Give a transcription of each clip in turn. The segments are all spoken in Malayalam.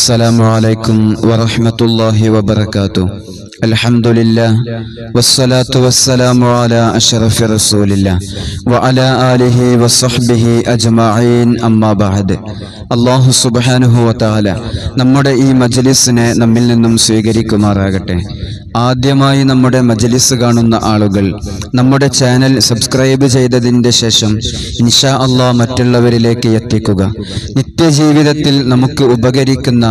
السلام عليكم ورحمة الله وبركاته. الحمد لله والصلاة والسلام على أشرف رسول الله وعلى آله وصحبه أجمعين أما بعد. അല്ലാഹു സുബ്ഹാനഹു വ തആല നമ്മുടെ ഈ മജ്ലിസിനെ നമ്മിൽ നിന്നും സ്വീകരിക്കുമാറാകട്ടെ. ആദ്യമായി നമ്മുടെ മജ്ലിസ് കാണുന്ന ആളുകൾ നമ്മുടെ ചാനൽ സബ്സ്ക്രൈബ് ചെയ്തതിൻ്റെ ശേഷം ഇൻഷാ അല്ലാഹ് മറ്റുള്ളവരിലേക്ക് എത്തിക്കുക. നിത്യജീവിതത്തിൽ നമുക്ക് ഉപകരിക്കുന്ന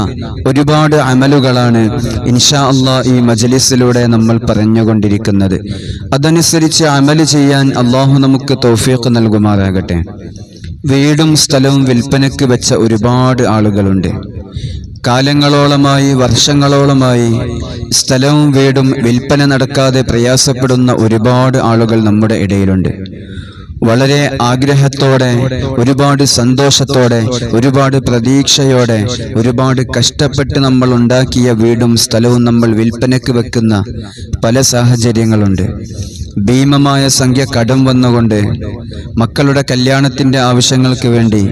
ഒരുപാട് അമലുകളാണ് ഇൻഷാ അല്ലാഹ് ഈ മജ്ലിസിലൂടെ നമ്മൾ പറഞ്ഞുകൊണ്ടിരിക്കുന്നത്. അതനുസരിച്ച് അമല് ചെയ്യാൻ അല്ലാഹു നമുക്ക് തൗഫീഖ് നൽകുമാറാകട്ടെ. വീടും സ്ഥലവും വിൽപ്പനയ്ക്ക് വെച്ച ഒരുപാട് ആളുകളുണ്ട്. കാലങ്ങളോളമായി, വർഷങ്ങളോളമായി സ്ഥലവും വീടും വിൽപ്പന നടക്കാതെ പ്രയാസപ്പെടുന്ന ഒരുപാട് ആളുകൾ നമ്മുടെ ഇടയിലുണ്ട്. വളരെ ആഗ്രഹത്തോടെ, ഒരുപാട് സന്തോഷത്തോടെ, ഒരുപാട് പ്രതീക്ഷയോടെ, ഒരുപാട് കഷ്ടപ്പെട്ട് നമ്മൾ ഉണ്ടാക്കിയ വീടും സ്ഥലവും നമ്മൾ വിൽപ്പനയ്ക്ക് വെക്കുന്ന പല സാഹചര്യങ്ങളുണ്ട്. ഭീമമായ സംഖ്യ കടം വന്നുകൊണ്ട് മക്കളുടെ കല്യാണത്തിന്റെ ആവശ്യങ്ങൾക്ക് വേണ്ടി,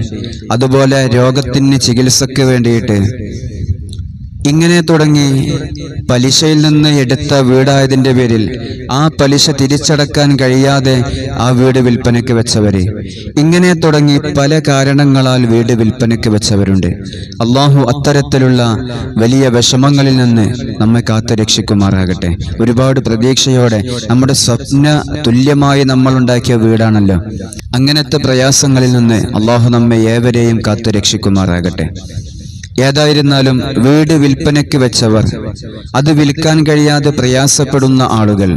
അതുപോലെ രോഗത്തിന് ചികിത്സയ്ക്ക് വേണ്ടിയിട്ട്, ഇങ്ങനെ തുടങ്ങി പലിശയിൽ നിന്ന് എടുത്ത വീടായതിൻ്റെ പേരിൽ ആ പലിശ തിരിച്ചടക്കാൻ കഴിയാതെ ആ വീട് വിൽപ്പനയ്ക്ക് വെച്ചവര്, ഇങ്ങനെ തുടങ്ങി പല കാരണങ്ങളാൽ വീട് വിൽപ്പനയ്ക്ക് വെച്ചവരുണ്ട്. അള്ളാഹു അത്തരത്തിലുള്ള വലിയ വിഷമങ്ങളിൽ നിന്ന് നമ്മെ കാത്തു രക്ഷിക്കുമാറാകട്ടെ. ഒരുപാട് പ്രതീക്ഷയോടെ നമ്മുടെ സ്വപ്ന തുല്യമായി നമ്മൾ ഉണ്ടാക്കിയ വീടാണല്ലോ. അങ്ങനത്തെ പ്രയാസങ്ങളിൽ നിന്ന് അള്ളാഹു നമ്മെ ഏവരെയും കാത്തു രക്ഷിക്കുമാറാകട്ടെ. ഏതായിരുന്നാലും വീട് വിൽപ്പനയ്ക്ക് വെച്ചവർ, അത് വിൽക്കാൻ കഴിയാതെ പ്രയാസപ്പെടുന്ന ആളുകൾ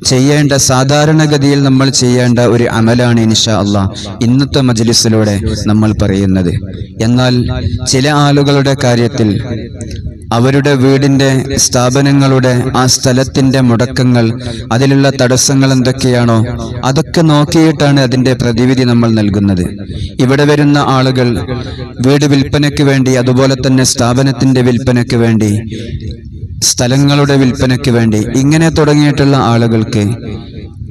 ചെയ്യേണ്ട, സാധാരണഗതിയിൽ നമ്മൾ ചെയ്യേണ്ട ഒരു അമലാണ് ഇൻഷാ അല്ലാഹ് ഇന്നത്തെ മജ്ലിസിലൂടെ നമ്മൾ പറയുന്നത്. എന്നാൽ ചില ആളുകളുടെ കാര്യത്തിൽ അവരുടെ വീടിന്റെ, സ്ഥാപനങ്ങളുടെ, ആ സ്ഥലത്തിന്റെ മുടക്കങ്ങൾ, അതിലുള്ള തടസ്സങ്ങൾ എന്തൊക്കെയാണോ അതൊക്കെ നോക്കിയിട്ടാണ് അതിന്റെ പ്രതിവിധി നമ്മൾ നൽകുന്നത്. ഇവിടെ വരുന്ന ആളുകൾ വീട് വിൽപ്പനയ്ക്ക് വേണ്ടി, അതുപോലെ തന്നെ സ്ഥാപനത്തിന്റെ വിൽപ്പനയ്ക്ക് വേണ്ടി, സ്ഥലങ്ങളുടെ വിൽപ്പനയ്ക്ക് വേണ്ടി, ഇങ്ങനെ തുടങ്ങിയിട്ടുള്ള ആളുകൾക്ക്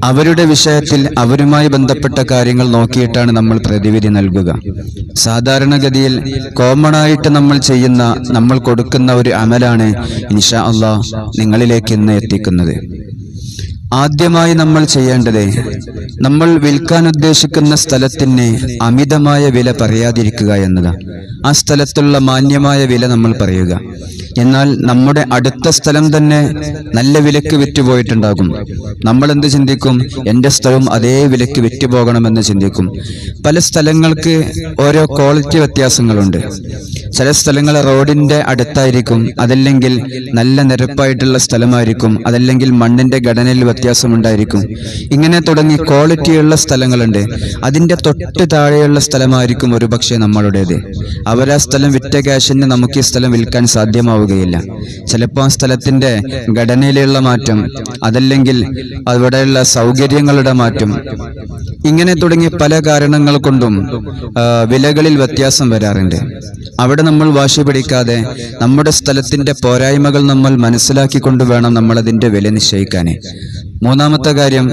അവരുടെ വിഷയത്തിൽ അവരുമായി ബന്ധപ്പെട്ട കാര്യങ്ങൾ നോക്കിയിട്ടാണ് നമ്മൾ പ്രതിവിധി നൽകുക. സാധാരണഗതിയിൽ കോമൺ ആയിട്ട് നമ്മൾ ചെയ്യുന്ന, നമ്മൾ കൊടുക്കുന്ന ഒരു അമലാണ് ഇൻഷാ അല്ലാഹ് നിങ്ങളിലേക്ക് ഇന്ന് എത്തിക്കുന്നത്. ആദ്യമായി നമ്മൾ ചെയ്യേണ്ടത്, നമ്മൾ വിൽക്കാൻ ഉദ്ദേശിക്കുന്ന സ്ഥലത്തിന് അമിതമായ വില പറയാതിരിക്കുക എന്നതാണ്. ആ സ്ഥലത്തുള്ള മാന്യമായ വില നമ്മൾ പറയുക. എന്നാൽ നമ്മുടെ അടുത്ത സ്ഥലം തന്നെ നല്ല വിലക്ക് വിറ്റുപോയിട്ടുണ്ടാകും. നമ്മൾ എന്ത് ചിന്തിക്കും? എൻ്റെ സ്ഥലം അതേ വിലക്ക് വിറ്റുപോകണമെന്ന് ചിന്തിക്കും. പല സ്ഥലങ്ങൾക്ക് ഓരോ ക്വാളിറ്റി വ്യത്യാസങ്ങളുണ്ട്. ചില സ്ഥലങ്ങൾ റോഡിന്റെ അടുത്തായിരിക്കും, അതല്ലെങ്കിൽ നല്ല നിരപ്പായിട്ടുള്ള സ്ഥലമായിരിക്കും, അതല്ലെങ്കിൽ മണ്ണിന്റെ ഘടനയിൽ വ്യത്യാസമുണ്ടായിരിക്കും. ഇങ്ങനെ തുടങ്ങി ക്വാളിറ്റിയുള്ള സ്ഥലങ്ങളുണ്ട്. അതിന്റെ തൊട്ട് താഴെയുള്ള സ്ഥലമായിരിക്കും ഒരുപക്ഷെ നമ്മളുടേത്. അവരാ സ്ഥലം വിറ്റ ക്യാഷിന് നമുക്ക് ഈ സ്ഥലം വിൽക്കാൻ സാധ്യമാവുകയില്ല. ചിലപ്പോൾ ആ സ്ഥലത്തിന്റെ ഘടനയിലുള്ള മാറ്റം, അതല്ലെങ്കിൽ അവിടെയുള്ള സൗകര്യങ്ങളുടെ മാറ്റം, ഇങ്ങനെ തുടങ്ങി പല കാരണങ്ങൾ കൊണ്ടും വിലകളിൽ വ്യത്യാസം വരാറുണ്ട്. അവിടെ നമ്മൾ വാശി പിടിക്കാതെ നമ്മുടെ സ്ഥലത്തിന്റെ പോരായ്മകൾ നമ്മൾ മനസ്സിലാക്കിക്കൊണ്ട് വേണം നമ്മൾ അതിന്റെ വില നിശ്ചയിക്കാൻ. മൂന്നാമത്തെ കാര്യം,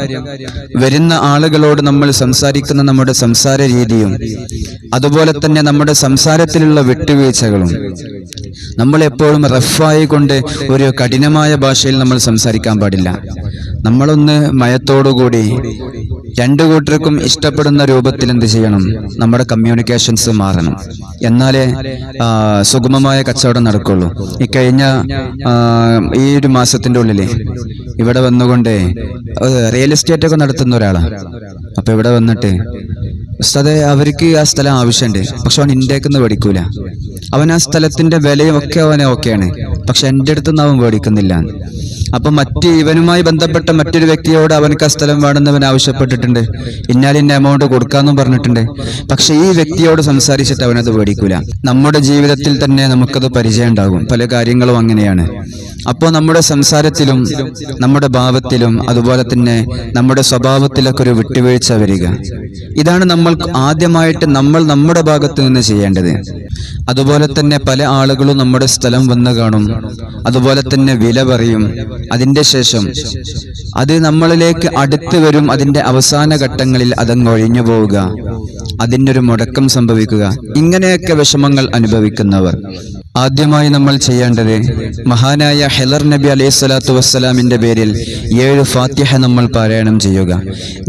വരുന്ന ആളുകളോട് നമ്മൾ സംസാരിക്കുന്ന നമ്മുടെ സംസാര രീതിയും, അതുപോലെ തന്നെ നമ്മുടെ സംസാരത്തിലുള്ള വിട്ടുവീഴ്ചകളും. നമ്മൾ എപ്പോഴും റഫായി കൊണ്ട് ഒരു കഠിനമായ ഭാഷയിൽ നമ്മൾ സംസാരിക്കാൻ പാടില്ല. നമ്മളൊന്ന് മയത്തോടുകൂടി രണ്ടു കൂട്ടർക്കും ഇഷ്ടപ്പെടുന്ന രൂപത്തിൽ എന്ത് ചെയ്യണം? നമ്മുടെ കമ്മ്യൂണിക്കേഷൻസ് മാറണം. എന്നാലേ സുഗമമായ കച്ചവടം നടക്കുള്ളൂ. ഈ കഴിഞ്ഞ ഈ ഒരു മാസത്തിന്റെ ഉള്ളിൽ ഇവിടെ വന്നുകൊണ്ട് റിയൽ എസ്റ്റേറ്റ് ഒക്കെ നടത്തുന്ന ഒരാളാണ്. അപ്പൊ ഇവിടെ വന്നിട്ട്, ഉസ്താദേ, അവർക്ക് ആ സ്ഥലം ആവശ്യമുണ്ട്, പക്ഷെ അവൻ ഇന്ത്യക്ക് മേടിക്കൂല. അവൻ ആ സ്ഥലത്തിന്റെ വിലയും ഒക്കെ അവനെ ഓക്കെയാണ്, പക്ഷെ എൻ്റെ അടുത്തുനിന്ന് അവൻ മേടിക്കുന്നില്ല. അപ്പൊ ഇവനുമായി ബന്ധപ്പെട്ട മറ്റൊരു വ്യക്തിയോട് അവനക്ക് ആ സ്ഥലം വേണമെന്ന് അവൻ ആവശ്യപ്പെട്ടിട്ടുണ്ട്, ഇന്നാലിന്റെ എമൗണ്ട് കൊടുക്കാന്നും പറഞ്ഞിട്ടുണ്ട്. പക്ഷെ ഈ വ്യക്തിയോട് സംസാരിച്ചിട്ട് അവനത് മേടിക്കൂല. നമ്മുടെ ജീവിതത്തിൽ തന്നെ നമുക്കത് പരിചയം ഉണ്ടാകും. പല കാര്യങ്ങളും അങ്ങനെയാണ്. അപ്പോൾ നമ്മുടെ സംസാരത്തിലും നമ്മുടെ ഭാവത്തിലും അതുപോലെ തന്നെ നമ്മുടെ സ്വഭാവത്തിലൊക്കെ ഒരു വിട്ടുവീഴ്ച വരിക. ഇതാണ് നമ്മൾ ആദ്യമായിട്ട് നമ്മുടെ ഭാഗത്ത് നിന്ന് ചെയ്യേണ്ടത്. അതുപോലെ തന്നെ പല ആളുകളും നമ്മുടെ സ്ഥലം വന്ന് കാണും, അതുപോലെ തന്നെ വില പറയും. അതിന്റെ ശേഷം അത് നമ്മളിലേക്ക് അടുത്ത് വരും. അതിന്റെ അവസാന ഘട്ടങ്ങളിൽ അതങ്ങ് ഒഴിഞ്ഞു പോവുക, അതിൻ്റെ ഒരു മുടക്കം സംഭവിക്കുക. ഇങ്ങനെയൊക്കെ വിഷമങ്ങൾ അനുഭവിക്കുന്നവർ ആദ്യമായി നമ്മൾ ചെയ്യേണ്ടത് മഹാനായ ഹിളർ നബി അലൈഹി സ്വലാത്തു വസ്സലാമിന്റെ പേരിൽ 7 ഫാത്തിഹ നമ്മൾ പാരായണം ചെയ്യുക.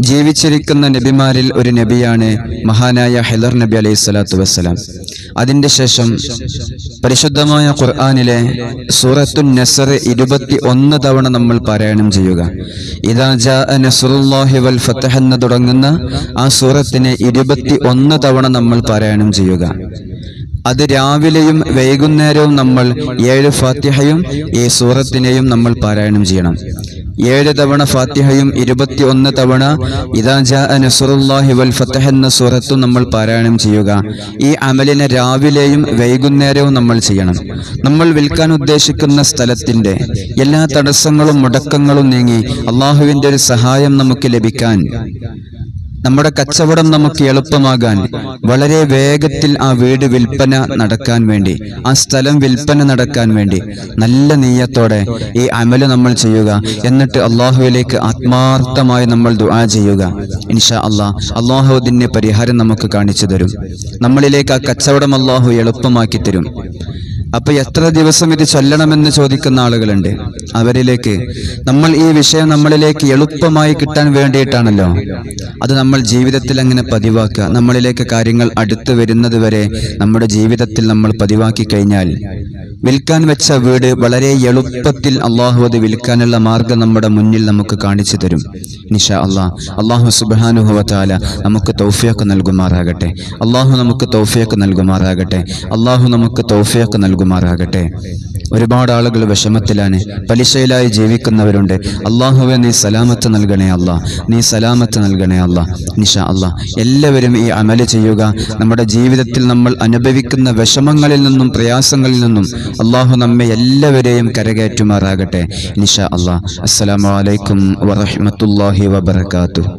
ജീവിച്ചിരിക്കുന്ന നബിമാരിൽ ഒരു നബിയാണ് മഹാനായ ഹിളർ നബി അലൈഹി സ്വലാത്തു വസ്സലാം. അതിന്റെ ശേഷം പരിശുദ്ധമായ ഖുർആനിലെ സൂറത്തുൻ നസ്ർ 21 തവണ നമ്മൾ പാരായണം ചെയ്യുക. ഇദാ ജാഅ നസ്റുല്ലാഹി വൽ ഫത്ഹ് എന്ന് തുടങ്ങുന്ന ആ സൂറത്തിനെ 21 തവണ നമ്മൾ പാരായണം ചെയ്യുക. അത് രാവിലെയും വൈകുന്നേരവും നമ്മൾ 7 ഫാത്തിഹയും ഈ സൂറത്തിനെയും നമ്മൾ പാരായണം ചെയ്യണം. 7 തവണ ഫാത്തിഹയും 21 തവണ ഇദാ ജാഅ നസ്റുല്ലാഹി വൽ ഫത്ഹ് എന്ന സൂറത്തും നമ്മൾ പാരായണം ചെയ്യുക. ഈ അമലിനെ രാവിലെയും വൈകുന്നേരവും നമ്മൾ ചെയ്യണം. നമ്മൾ വിൽക്കാൻ ഉദ്ദേശിക്കുന്ന സ്ഥലത്തിന്റെ എല്ലാ തടസ്സങ്ങളും മുടക്കങ്ങളും നീങ്ങി അള്ളാഹുവിന്റെ ഒരു സഹായം നമുക്ക് ലഭിക്കാൻ, നമ്മുടെ കച്ചവടം നമുക്ക് എളുപ്പമാകാൻ, വളരെ വേഗത്തിൽ ആ വീട് വിൽപ്പന നടക്കാൻ വേണ്ടി, ആ സ്ഥലം വിൽപ്പന നടക്കാൻ വേണ്ടി നല്ല നീയത്തോടെ ഈ അമല് നമ്മൾ ചെയ്യുക. എന്നിട്ട് അള്ളാഹുവിലേക്ക് ആത്മാർത്ഥമായി നമ്മൾ ദുആ ചെയ്യുക. ഇൻഷാ അള്ളാഹു അതിന് പരിഹാരം നമുക്ക് കാണിച്ചു തരും. നമ്മളിലേക്ക് ആ കച്ചവടം അള്ളാഹു എളുപ്പമാക്കി തരും. അപ്പൊ എത്ര ദിവസം ഇത് ചൊല്ലണമെന്ന് ചോദിക്കുന്ന ആളുകളുണ്ട്. അവരിലേക്ക് നമ്മൾ ഈ വിഷയം നമ്മളിലേക്ക് എളുപ്പമായി കിട്ടാൻ വേണ്ടിയിട്ടാണല്ലോ. അത് നമ്മൾ ജീവിതത്തിൽ അങ്ങനെ പതിവാക്കുക. നമ്മളിലേക്ക് കാര്യങ്ങൾ അടുത്തു വരുന്നത് വരെ നമ്മുടെ ജീവിതത്തിൽ നമ്മൾ പതിവാക്കി കഴിഞ്ഞാൽ വിൽക്കാൻ വെച്ച വീട് വളരെ എളുപ്പത്തിൽ അള്ളാഹു അത് വിൽക്കാനുള്ള മാർഗം നമ്മുടെ മുന്നിൽ നമുക്ക് കാണിച്ചു തരും. ഇൻഷാ അള്ളാഹു സുബ്ഹാനഹു വ തആല നമുക്ക് തൗഫീഖ് നൽകുമാറാകട്ടെ. അള്ളാഹു നമുക്ക് തൗഫീഖ് നൽകുമാറാകട്ടെ. അള്ളാഹു നമുക്ക് തൗഫീഖ് നൽകുമാറാകട്ടെ. ഒരുപാട് ആളുകൾ വിഷമത്തിലാണ്, പലിശയിലായി ജീവിക്കുന്നവരുണ്ട്. അള്ളാഹുവെ നീ സലാമത്ത് നൽകണേ അല്ലാ, നീ സലാമത്ത് നൽകണേ അല്ലാ. ഇൻഷാ എല്ലാവരും ഈ അമല് ചെയ്യുക. നമ്മുടെ ജീവിതത്തിൽ നമ്മൾ അനുഭവിക്കുന്ന വിഷമങ്ങളിൽ നിന്നും പ്രയാസങ്ങളിൽ നിന്നും അള്ളാഹു നമ്മെ എല്ലാവരെയും കരകയറ്റുമാറാകട്ടെ. ഇൻഷാ അസ്സലാമു അലൈക്കും വറഹ്മത്തുള്ളാഹി വബറകാതുഹു.